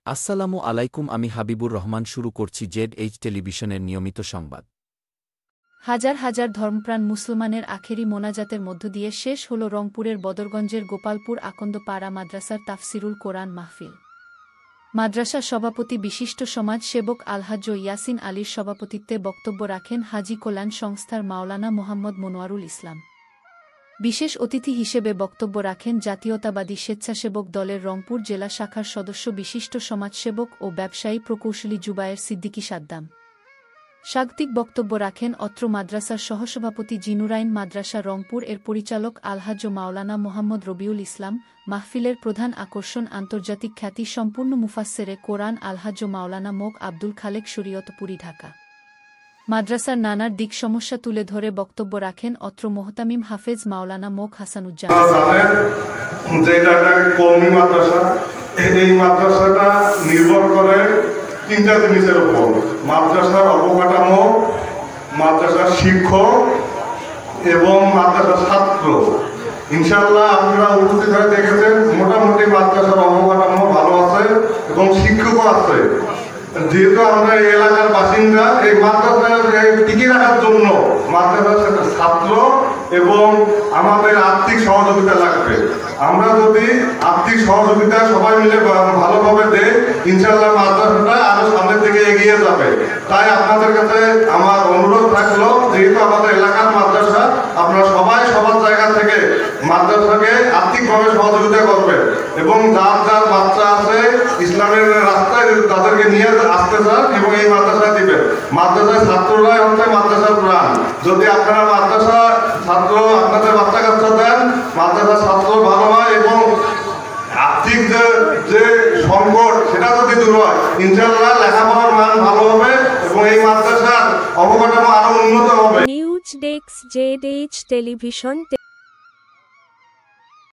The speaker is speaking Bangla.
আসসালামু আলাইকুম, আমি হাবিবুর রহমান। শুরু করছি জেড টেলিভিশনের নিয়মিত সংবাদ। হাজার হাজার ধর্মপ্রাণ মুসলমানের আখেরি মোনাজাতের মধ্য দিয়ে শেষ হল রংপুরের বদরগঞ্জের গোপালপুর আকন্দপাড়া মাদ্রাসার তাফসিরুল কোরআন মাহফিল। মাদ্রাসা সভাপতি বিশিষ্ট সমাজ সেবক আলহাজ্জ ইয়াসিন আলীর সভাপতিত্বে বক্তব্য রাখেন হাজি কল্যাণ সংস্থার মাওলানা মোহাম্মদ মনোয়ারুল ইসলাম। বিশেষ অতিথি হিসেবে বক্তব্য রাখেন জাতীয়তাবাদী স্বেচ্ছাসেবক দলের রংপুর জেলা শাখার সদস্য বিশিষ্ট সমাজসেবক ও ব্যবসায়ী প্রকৌশলী জুবায়ের সিদ্দিকী সাদ্দাম। স্বাগতিক বক্তব্য রাখেন অত্র মাদ্রাসার সহসভাপতি জিনুরাইন মাদ্রাসা রংপুর এর পরিচালক আলহাজ্জ মাওলানা মোহাম্মদ রবিউল ইসলাম। মাহফিলের প্রধান আকর্ষণ আন্তর্জাতিক খ্যাতি সম্পূর্ণ মুফাসসিরে কোরআন আলহাজ্জ মাওলানা মোক আব্দুল খালেক শরীয়তপুরী, ঢাকা। মাদ্রাসার নানার দিক সমস্যা তুলে ধরে বক্তব্য রাখেন অত্র মোহতামিম হাফেজ মাওলানা মোক হাসানুজ্জামান। নির্ভর করে তিনটা জিনিসের উপর: মাদ্রাসার অবকাঠামো, মাদ্রাসার শিক্ষক এবং মাদ্রাসার ছাত্র। ইনশাআল্লাহ আপনারা উপস্থিত হয়ে দেখেছেন, মোটামুটি মাদ্রাসার অবকাঠামো ভালো আছে এবং শিক্ষকও আছে। যেহেতু আমরা এই এলাকার বাসিন্দা, এই মাদ্রাসায় টিকিয়ে রাখার জন্য মাদ্রাসার ছাত্র এবং আমাদের আর্থিক সহযোগিতা লাগবে। আমরা যদি আর্থিক সহযোগিতা সবাই মিলে ভালোভাবে দেই, ইনশাআল্লাহ মাদ্রাসাটা আরো সামনের দিকে এগিয়ে যাবে। তাই আপনাদের কাছে আমার অনুরোধ থাকলো, যেহেতু আমাদের এলাকার মাদ্রাসা, আপনারা সবাই সবার জায়গা থেকে মাদ্রাসাকে আর্থিকভাবে সহযোগিতা করবে এবং যার যার বাচ্চা আছে ইসলামের রাস্তায় তাদেরকে নিয়ে আসতে চান এবং এই মাদ্রাসায় দিবেন। মাদ্রাসায় ছাত্ররাই হচ্ছে মাদ্রাসার প্রাণ। যদি আপনারা মাদ্রাসা ছাত্র আপনাদের বাচ্চা কাচ্চা দেন, মাদ্রাসার ছাত্র ভালো হয় এবং আর্থিক যে সংকট সেটা যদি দূর হয়, ইনশাআল্লাহ লেখাপড়ার মান ভালো হবে এবং এই মাদ্রাসার অবকাঠামো আরো উন্নত হবে। News desk, Z television.